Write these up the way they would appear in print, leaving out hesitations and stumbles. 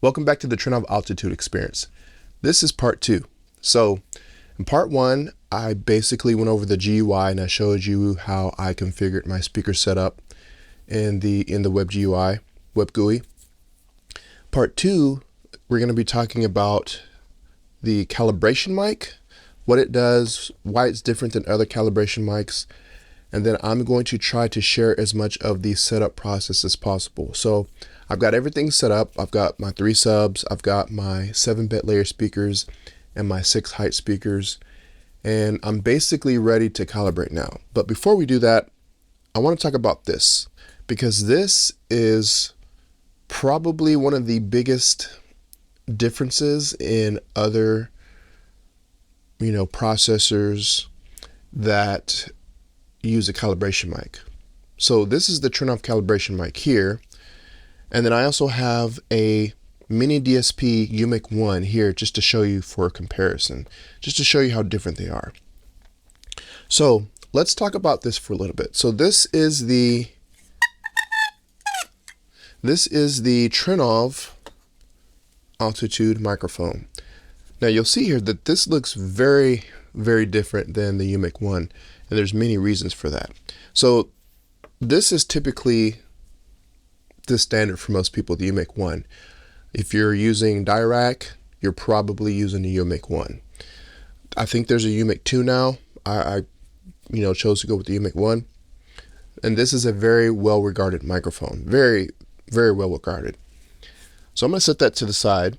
Welcome back to the Trinnov Altitude Experience. This is part 2. So in part 1, I basically went over the GUI and I showed you how I configured my speaker setup in the web GUI. Part 2, we're going to be talking about the calibration mic, what it does, why it's different than other calibration mics, and then I'm going to try to share as much of the setup process as possible. So I've got everything set up. I've got my 3 subs, I've got my 7-bit layer speakers and my 6 height speakers, and I'm basically ready to calibrate now. But before we do that, I want to talk about this, because this is probably one of the biggest differences in other processors that use a calibration mic. So this is the Trinnov calibration mic here, and then I also have a mini DSP UMIC 1 here just to show you for a comparison, just to show you how different they are. So let's talk about this for a little bit. So this is the Trinnov Altitude microphone. Now you'll see here that this looks very, very different than the UMIC 1, and there's many reasons for that. So this is typically the standard for most people, the UMIC 1. If you're using Dirac, you're probably using the UMIC 1. I think there's a UMIC 2 now. I chose to go with the UMIC 1. And this is a very well regarded microphone. Very, very well regarded. So I'm going to set that to the side.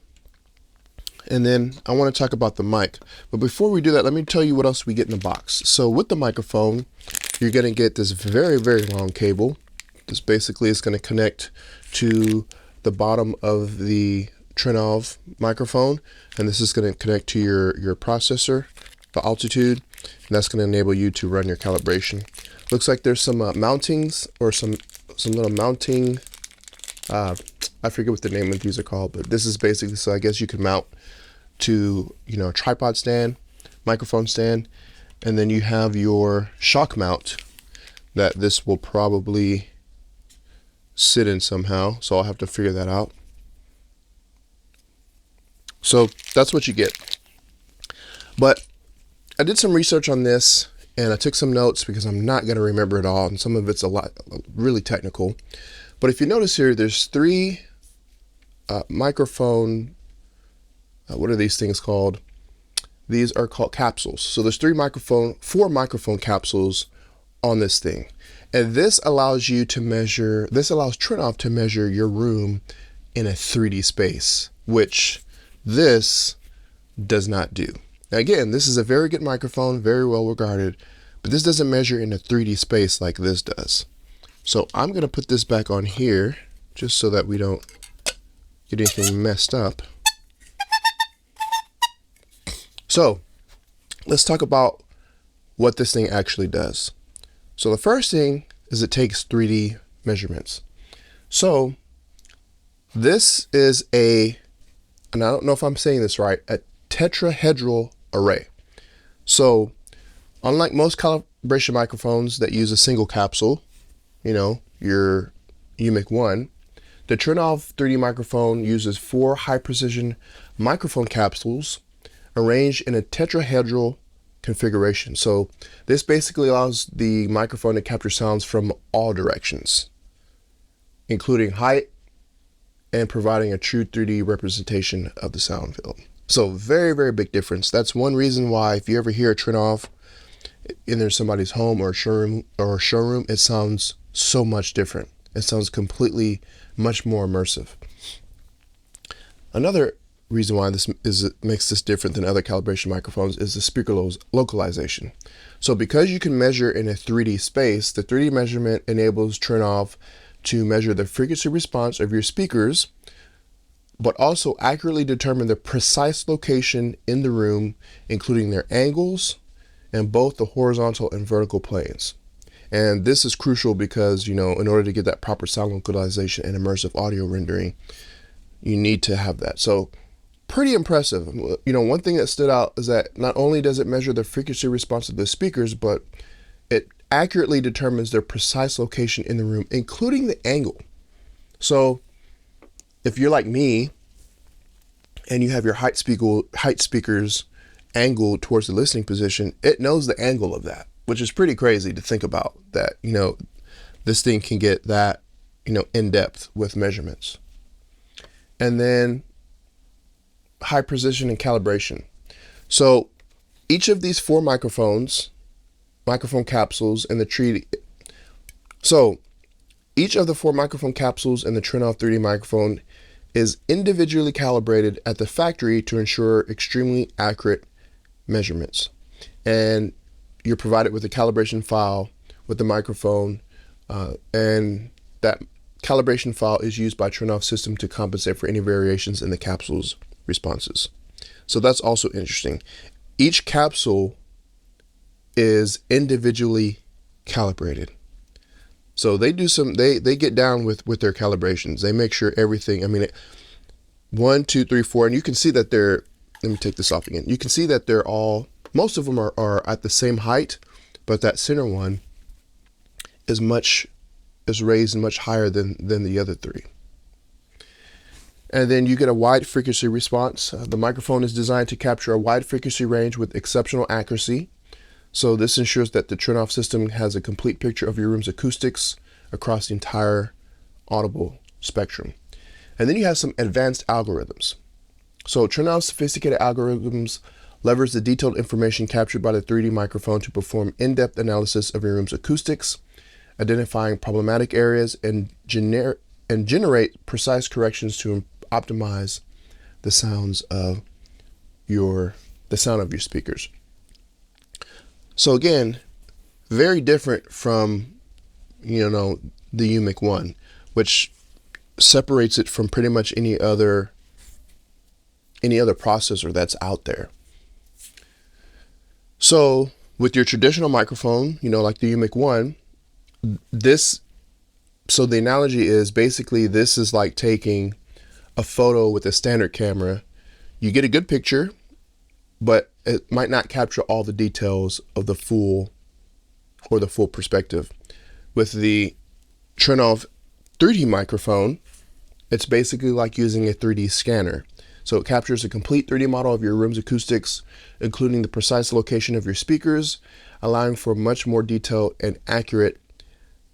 And then I want to talk about the mic. But before we do that, let me tell you what else we get in the box. So with the microphone, you're going to get this very, very long cable. This basically is going to connect to the bottom of the Trinnov microphone, and this is going to connect to your processor, the Altitude, and that's going to enable you to run your calibration. Looks like there's some mountings, or some little mounting, I forget what the name of these are called, but this is basically, so I guess you can mount to a tripod stand, microphone stand, and then you have your shock mount that this will probably sit in somehow, so I'll have to figure that out. So that's what you get. But I did some research on this and I took some notes because I'm not going to remember it all, and some of it's really technical. But if you notice here, there's 3 microphone, what are these things called? These are called capsules. So there's 4 microphone capsules on this thing. And this allows you to measure, this allows Trinnov to measure your room in a 3D space, which this does not do. Now again, this is a very good microphone, very well regarded, but this doesn't measure in a 3D space like this does. So I'm going to put this back on here just so that we don't get anything messed up. So let's talk about what this thing actually does. So the first thing is it takes 3D measurements. So this is and I don't know if I'm saying this right, a tetrahedral array. So unlike most calibration microphones that use a single capsule, your UMIC 1, the Trinnov 3D microphone uses 4 high precision microphone capsules arranged in a tetrahedral configuration. So this basically allows the microphone to capture sounds from all directions, including height, and providing a true 3D representation of the sound field. So very, very big difference. That's one reason why if you ever hear a Trinnov in somebody's home or showroom, it sounds so much different. It sounds completely much more immersive. Another reason why it makes this different than other calibration microphones is the speaker localization. So because you can measure in a 3D space, the 3D measurement enables Trinnov to measure the frequency response of your speakers, but also accurately determine the precise location in the room, including their angles and both the horizontal and vertical planes. And this is crucial because, in order to get that proper sound localization and immersive audio rendering, you need to have that. So pretty impressive. One thing that stood out is that not only does it measure the frequency response of the speakers, but it accurately determines their precise location in the room, including the angle. So if you're like me and you have your height speakers angled towards the listening position, it knows the angle of that, which is pretty crazy to think about, that, you know, this thing can get that, you know, in depth with measurements. And then high precision and calibration. So each of these 4 microphone capsules and the each of the 4 microphone capsules and the Trinnov 3D microphone is individually calibrated at the factory to ensure extremely accurate measurements. And you're provided with a calibration file with the microphone, and that calibration file is used by Trinnov system to compensate for any variations in the capsule's responses. So that's also interesting. Each capsule is individually calibrated. So they do they get down with their calibrations. They make sure everything, I mean, 1, 2, 3, 4, and you can see that they're, let me take this off again. You can see that they're all, most of them are at the same height, but that center one is raised much higher than the other 3. And then you get a wide frequency response. The microphone is designed to capture a wide frequency range with exceptional accuracy. So this ensures that the Trinnov system has a complete picture of your room's acoustics across the entire audible spectrum. And then you have some advanced algorithms. So Trinnov's sophisticated algorithms leverage the detailed information captured by the 3D microphone to perform in-depth analysis of your room's acoustics, identifying problematic areas, and generate precise corrections to optimize the sound of your speakers. So again, very different from, you know, the UMIC 1, which separates it from pretty much any other processor that's out there. So with your traditional microphone, you know, like the UMIC 1, so the analogy is basically this is like taking a photo with a standard camera. You get a good picture, but it might not capture all the details of the full perspective. With the Trinnov 3D microphone, it's basically like using a 3D scanner. So it captures a complete 3D model of your room's acoustics, including the precise location of your speakers, allowing for much more detailed and accurate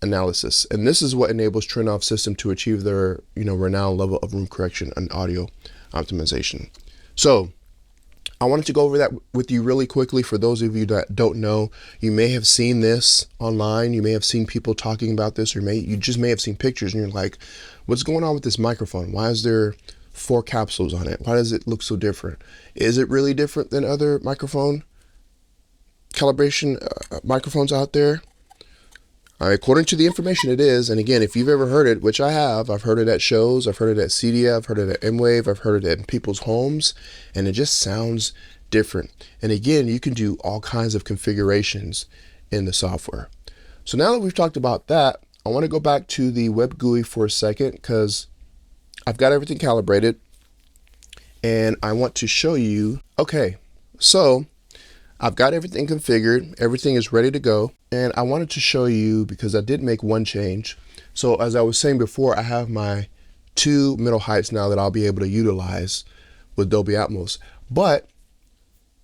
analysis. And this is what enables Trinnov system to achieve their, you know, renowned level of room correction and audio optimization. So I wanted to go over that with you really quickly. For those of you that don't know, you may have seen this online. You may have seen people talking about this, or you just may have seen pictures and you're like, what's going on with this microphone? Why is there 4 capsules on it? Why does it look so different? Is it really different than other microphone calibration microphones out there? According to the information, it is. And again, if you've ever heard it, which I have, I've heard it at shows, I've heard it at CDF, I've heard it at M-Wave, I've heard it in people's homes, and it just sounds different. And again, you can do all kinds of configurations in the software. So now that we've talked about that, I want to go back to the web GUI for a second, because I've got everything calibrated and I want to show you. Okay, so I've got everything configured, everything is ready to go, and I wanted to show you, because I did make one change. So as I was saying before, I have my 2 middle heights now that I'll be able to utilize with Dolby Atmos. But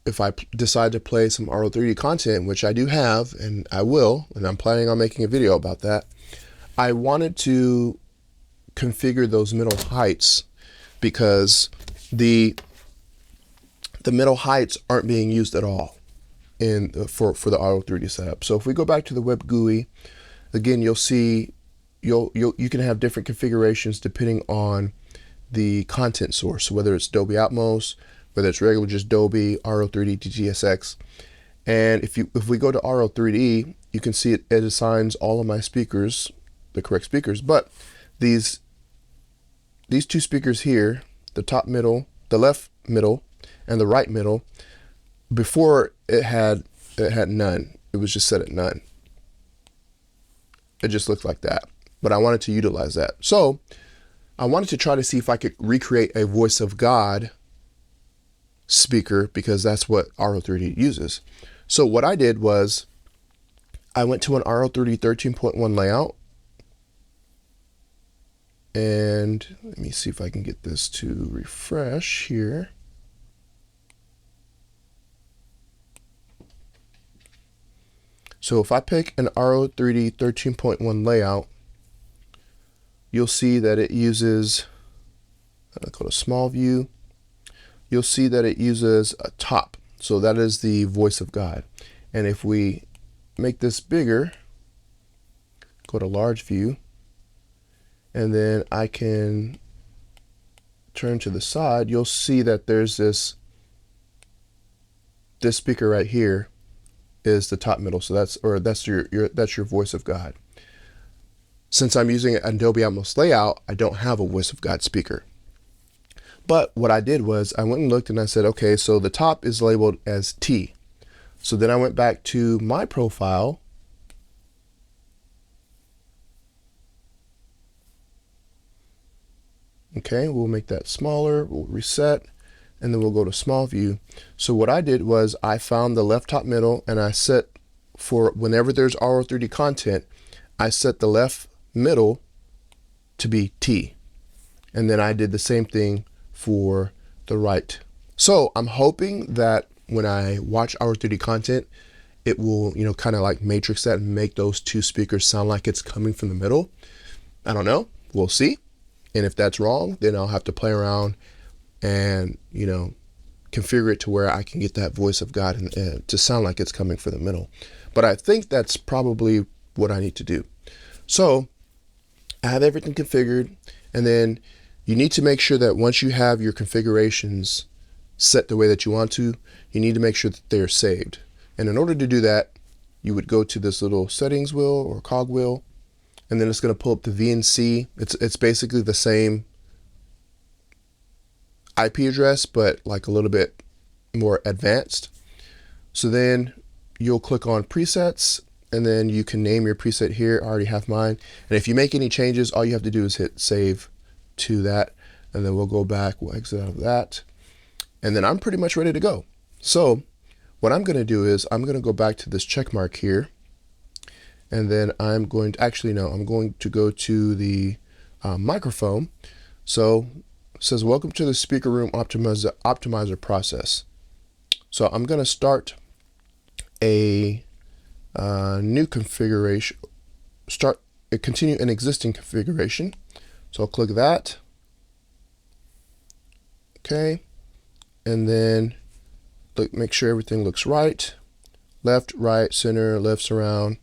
if I decide to play some RO3D content, which I do have, and I will, and I'm planning on making a video about that, I wanted to configure those middle heights because the middle heights aren't being used at all for the RO3D setup. So if we go back to the web GUI, again, you'll see you can have different configurations depending on the content source, so whether it's Dolby Atmos, whether it's regular just Dolby, RO3D, TTSX. And if we go to RO3D, you can see it assigns all of my speakers the correct speakers, but these 2 speakers here, the top middle, the left middle, and the right middle, before it had none. It was just set at none. It just looked like that, but I wanted to utilize that. So I wanted to try to see if I could recreate a voice of God speaker, because that's what RO3D uses. So what I did was I went to an RO3D 13.1 layout, And let me see if I can get this to refresh here. So if I pick an RO3D 13.1 layout, you'll see that it uses, I'll go to small view, you'll see that it uses a top. So that is the voice of God. And if we make this bigger, go to large view, and then I can turn to the side, you'll see that there's this speaker right here is the top middle. So that's your voice of God. Since I'm using an Adobe Atmos layout, I don't have a voice of God speaker. But what I did was I went and looked and I said, okay, so the top is labeled as T. So then I went back to my profile. Okay, we'll make that smaller, we'll reset, and then we'll go to small view. So what I did was I found the left top middle, and I set for whenever there's RO3D content, I set the left middle to be T. And then I did the same thing for the right. So I'm hoping that when I watch RO3D content, it will, you know, kind of like matrix that and make those two speakers sound like it's coming from the middle. I don't know, we'll see. And if that's wrong, then I'll have to play around and, you know, configure it to where I can get that voice of God to sound like it's coming from the middle. But I think that's probably what I need to do. So I have everything configured, and then you need to make sure that once you have your configurations set the way that you want to, you need to make sure that they're saved. And in order to do that, you would go to this little settings wheel or cog wheel, and then it's going to pull up the VNC. It's basically the same IP address, but like a little bit more advanced. So then you'll click on presets, and then you can name your preset here. I already have mine. And if you make any changes, all you have to do is hit save to that, and then we'll go back, we'll exit out of that, and then I'm pretty much ready to go. So what I'm going to do is I'm going to go back to this check mark here, and then I'm going to I'm going to go to the microphone. So it says welcome to the speaker room optimizer process. So I'm going to start a new configuration, continue an existing configuration. So I'll click that. Okay, and then make sure everything looks right. Left, right, center, left surround.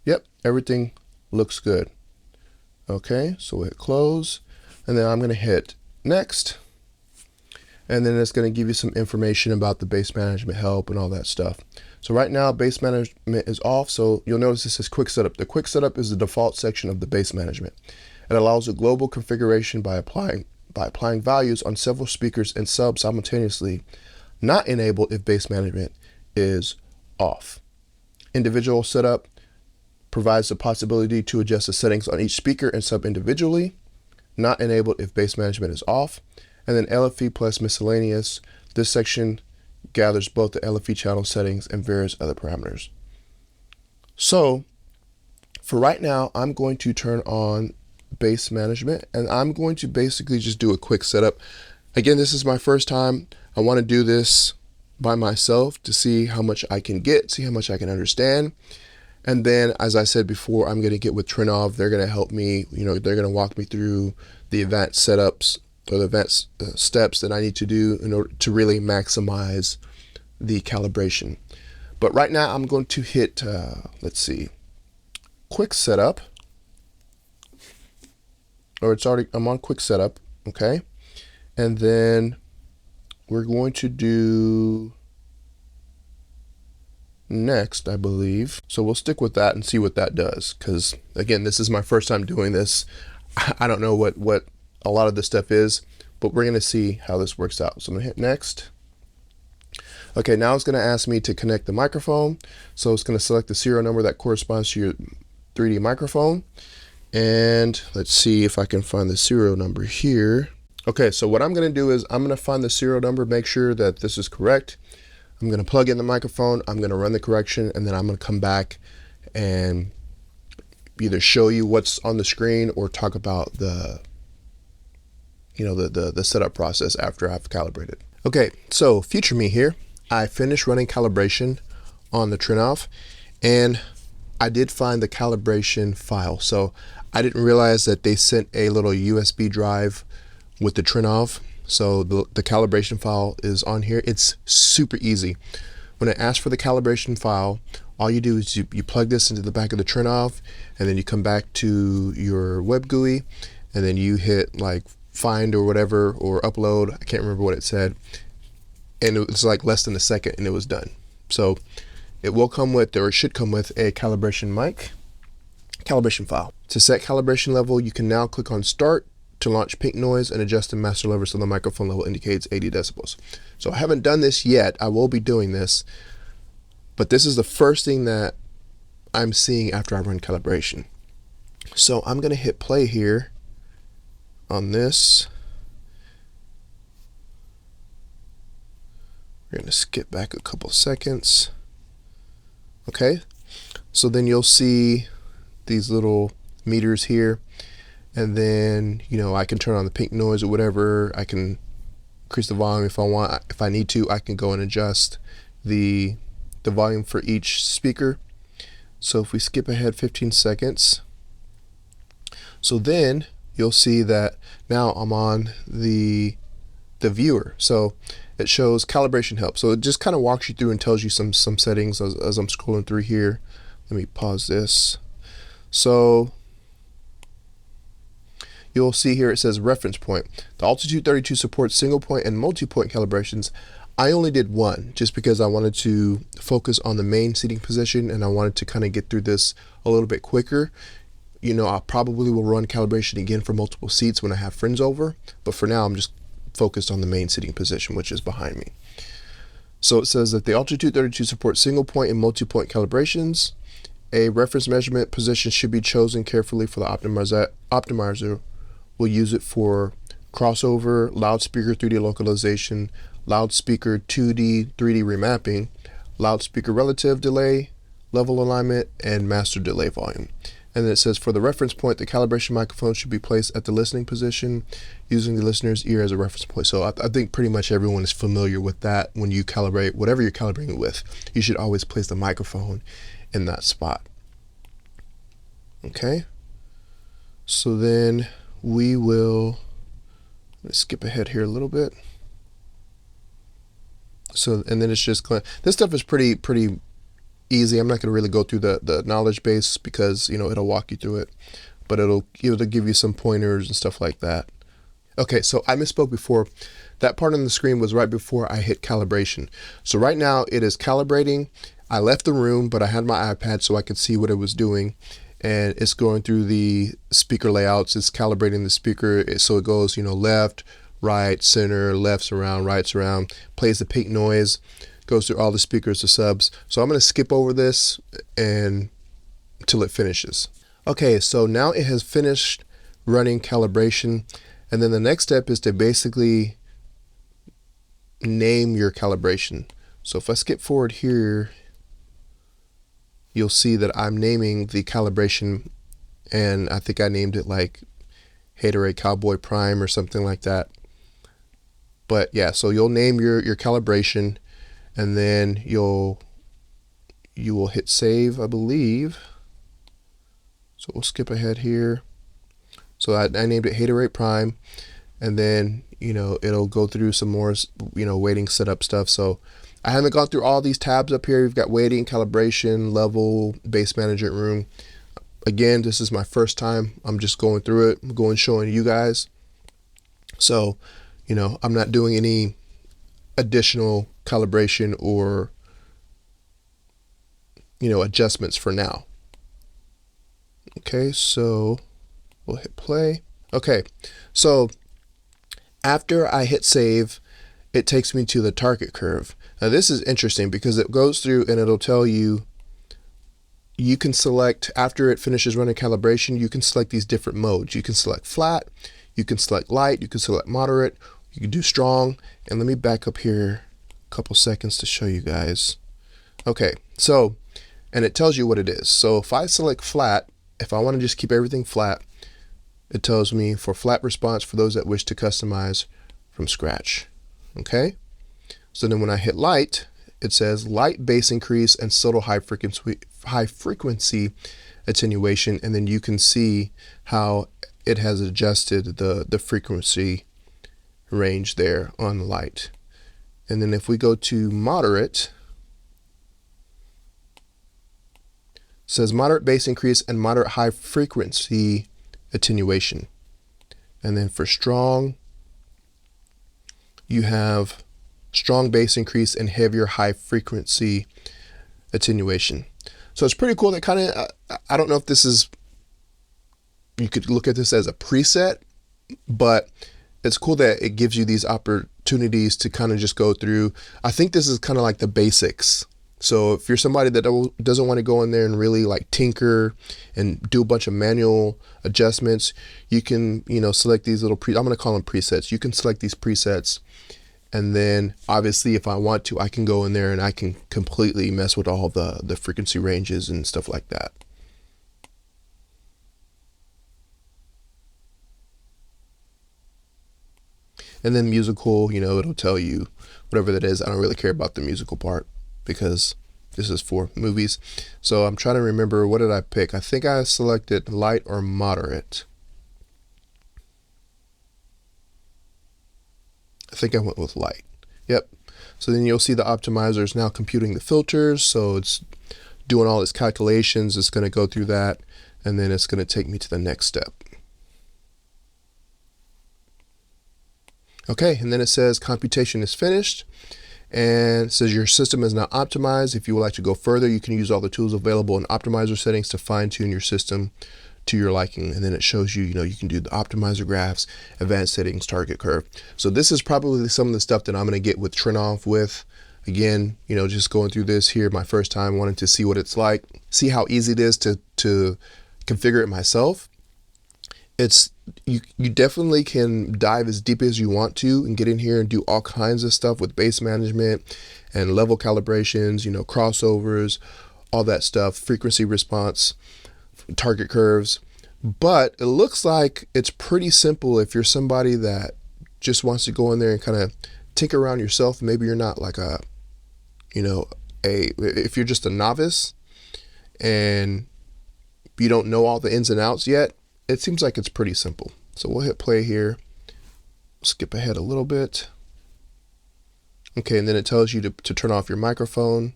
Yep, everything looks good. Okay, so we'll hit close, and then I'm going to hit next, and then it's going to give you some information about the base management help and all that stuff. So right now base management is off, so you'll notice this says quick setup. The quick setup is the default section of the base management. It allows a global configuration by applying values on several speakers and subs simultaneously, not enabled if base management is off. Individual setup provides the possibility to adjust the settings on each speaker and sub individually, not enabled if base management is off. And then LFE plus miscellaneous. This section gathers both the LFE channel settings and various other parameters. So for right now, I'm going to turn on base management, and I'm going to basically just do a quick setup. Again, this is my first time. I want to do this by myself to see how much I can get, see how much I can understand. And then, as I said before, I'm going to get with Trinnov. They're going to help me, you know, they're going to walk me through the advanced setups or the advanced steps that I need to do in order to really maximize the calibration. But right now I'm going to hit, let's see, quick setup, or I'm on quick setup. Okay. And then we're going to do next, I believe. So we'll stick with that and see what that does. Cause again, this is my first time doing this. I don't know what a lot of this stuff is, but we're going to see how this works out. So I'm going to hit next. Okay, now it's going to ask me to connect the microphone. So it's going to select the serial number that corresponds to your 3D microphone. And let's see if I can find the serial number here. Okay, so what I'm going to do is I'm going to find the serial number, make sure that this is correct. I'm going to plug in the microphone, I'm going to run the correction, and then I'm going to come back and either show you what's on the screen or talk about the the setup process after I've calibrated. Okay, so future me here. I finished running calibration on the Trinnov, and I did find the calibration file. So I didn't realize that they sent a little USB drive with the Trinnov. So the calibration file is on here. It's super easy. When I ask for the calibration file, all you do is you plug this into the back of the Trinnov, and then you come back to your web GUI, and then you hit like find or whatever, or upload. I can't remember what it said. And it was like less than a second and it was done. So it will come with, or it should come with, a calibration file. To set calibration level, you can now click on start to launch pink noise and adjust the master lever so the microphone level indicates 80 decibels. So I haven't done this yet. I will be doing this, but this is the first thing that I'm seeing after I run calibration. So I'm going to hit play here on this. We're going to skip back a couple seconds. Okay, so then you'll see these little meters here, and then I can turn on the pink noise or whatever. I can increase the volume if I want. If I need to, I can go and adjust the volume for each speaker. So if we skip ahead 15 seconds, so then you'll see that now I'm on the viewer. So it shows calibration help. So it just kind of walks you through and tells you some settings as I'm scrolling through here. Let me pause this. So you'll see here it says reference point. The Altitude 32 supports single point and multi-point calibrations. I only did one just because I wanted to focus on the main seating position, and I wanted to kind of get through this a little bit quicker. I probably will run calibration again for multiple seats when I have friends over, but for now I'm just focused on the main seating position, which is behind me. So it says that the Altitude 32 supports single point and multi-point calibrations. A reference measurement position should be chosen carefully for the optimizer. Will use it for crossover, loudspeaker 3D localization, loudspeaker 2D 3D remapping, loudspeaker relative delay, level alignment, and master delay volume. And then it says for the reference point, the calibration microphone should be placed at the listening position using the listener's ear as a reference point. So I think pretty much everyone is familiar with that. When you calibrate, whatever you're calibrating with, you should always place the microphone in that spot. Okay. So then we will, let's skip ahead here a little bit. So, and then it's just, this stuff is pretty easy. I'm not going to really go through the knowledge base because it'll walk you through it, but it'll give you some pointers and stuff like that. Okay, so I misspoke before. That part on the screen was right before I hit calibration. So right now it is calibrating. I left the room, but I had my iPad so I could see what it was doing, and it's going through the speaker layouts. It's calibrating the speaker, so it goes left, right, center, left surround, right surround, plays the pink noise, goes through all the speakers, the subs. So I'm going to skip over this until it finishes. Okay, so now it has finished running calibration, and then the next step is to basically name your calibration. So if I skip forward here, you'll see that I'm naming the calibration, and I think I named it like Hatoraid Cowboy Prime or something like that. But yeah, so you'll name your calibration, and then you will hit save, I believe. So we'll skip ahead here. So I named it Hatoraid Prime, and then it'll go through some more waiting setup stuff. So I haven't gone through all these tabs up here. You've got waiting, calibration, level, base management room. Again, this is my first time. I'm just going through it. I'm going showing you guys. So I'm not doing any additional calibration or adjustments for now. Okay, so we'll hit play. Okay, so after I hit save, it takes me to the target curve. Now this is interesting because it goes through and it'll tell you, you can select, after it finishes running calibration, you can select these different modes. You can select flat, you can select light, you can select moderate, you can do strong. And let me back up here a couple seconds to show you guys. Okay, so, and it tells you what it is. So if I select flat, if I want to just keep everything flat, it tells me for flat response for those that wish to customize from scratch. Okay, so then when I hit light, it says light bass increase and subtle high frequency attenuation, and then you can see how it has adjusted the frequency range there on light. And then if we go to moderate, it says moderate bass increase and moderate high frequency attenuation. And then for strong, you have strong bass increase and heavier high frequency attenuation. So it's pretty cool. That kind of, I don't know if this is, you could look at this as a preset, but it's cool that it gives you these opportunities to kind of just go through. I think this is kind of like the basics. So if you're somebody that doesn't want to go in there and really like tinker and do a bunch of manual adjustments, you can, you know, select these little I'm going to call them presets. You can select these presets, and then obviously if I want to, I can go in there and I can completely mess with all the frequency ranges and stuff like that. And then musical, you know, it'll tell you whatever that is. I don't really care about the musical part because this is for movies. So I'm trying to remember, what did I pick? I think I selected light or moderate. I think I went with light. Yep. So then you'll see the optimizer is now computing the filters. So it's doing all its calculations. It's going to go through that, and then it's going to take me to the next step. Okay, and then it says computation is finished, and it says your system is now optimized. If you would like to go further, you can use all the tools available in optimizer settings to fine tune your system to your liking. And then it shows you, you know, you can do the optimizer graphs, advanced settings, target curve. So this is probably some of the stuff that I'm going to get with Trinnov with. Again, you know, just going through this here, my first time, wanting to see what it's like, see how easy it is to configure it myself. It's you definitely can dive as deep as you want to and get in here and do all kinds of stuff with bass management and level calibrations, you know, crossovers, all that stuff, frequency response, target curves. But it looks like it's pretty simple if you're somebody that just wants to go in there and kind of tinker around yourself. Maybe you're not like a, you know, if you're just a novice and you don't know all the ins and outs yet, it seems like it's pretty simple. So we'll hit play here, skip ahead a little bit. Okay, and then it tells you to turn off your microphone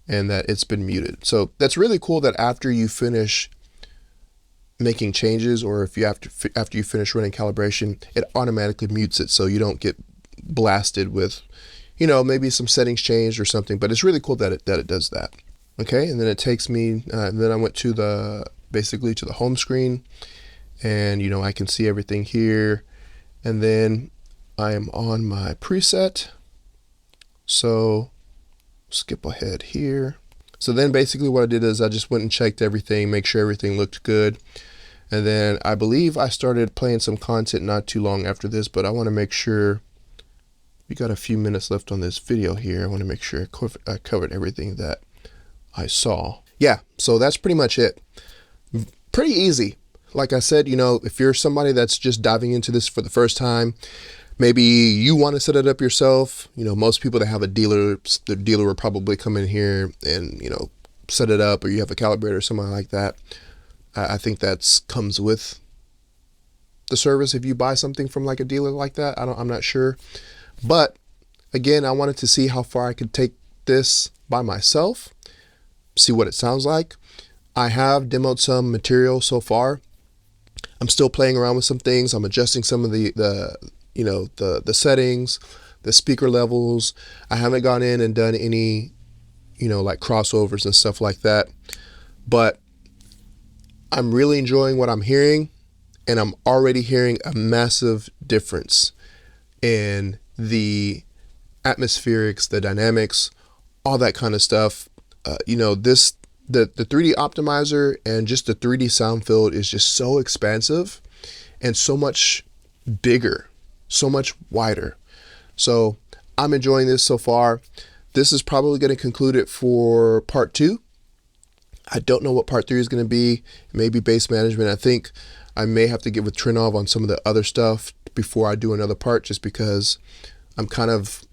and that it's been muted. So that's really cool that after you finish making changes, or if you after you finish running calibration, it automatically mutes it so you don't get blasted with, you know, maybe some settings changed or something. But it's really cool that it does that. Okay, and then it takes me, and then I went to basically to the home screen, and you know, I can see everything here, and then I am on my preset. So skip ahead here. So then basically what I did is I just went and checked everything, make sure everything looked good. And then I believe I started playing some content not too long after this, but I want to make sure, we got a few minutes left on this video here. I want to make sure I covered everything that I saw. Yeah, so that's pretty much it. Pretty easy. Like I said, you know, if you're somebody that's just diving into this for the first time, maybe you want to set it up yourself. You know, most people that have a dealer, the dealer will probably come in here and, you know, set it up, or you have a calibrator or something like that. I think that comes with the service if you buy something from like a dealer like that. I'm not sure. But again, I wanted to see how far I could take this by myself, see what it sounds like. I have demoed some material so far. I'm still playing around with some things. I'm adjusting some of the settings, the speaker levels. I haven't gone in and done any, you know, like crossovers and stuff like that. But I'm really enjoying what I'm hearing, and I'm already hearing a massive difference in the atmospherics, the dynamics, all that kind of stuff. You know, the 3D optimizer and just the 3D sound field is just so expansive and so much bigger, so much wider. So I'm enjoying this so far. This is probably going to conclude it for part 2. I don't know what part 3 is going to be. Maybe bass management. I think I may have to get with Trinnov on some of the other stuff before I do another part, just because I'm kind of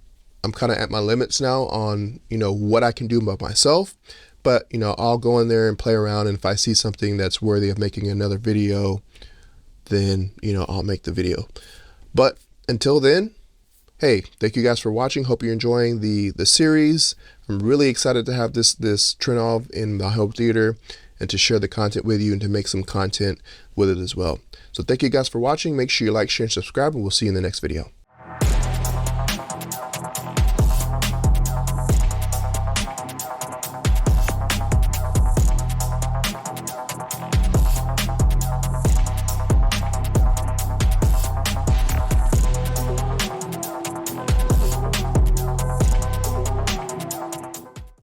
at my limits now on, you know, what I can do by myself. But, you know, I'll go in there and play around, and if I see something that's worthy of making another video, then, you know, I'll make the video. But until then, hey, thank you guys for watching. Hope you're enjoying the series. I'm really excited to have this Trinnov in my home theater and to share the content with you and to make some content with it as well. So thank you guys for watching. Make sure you like, share, and subscribe, and we'll see you in the next video.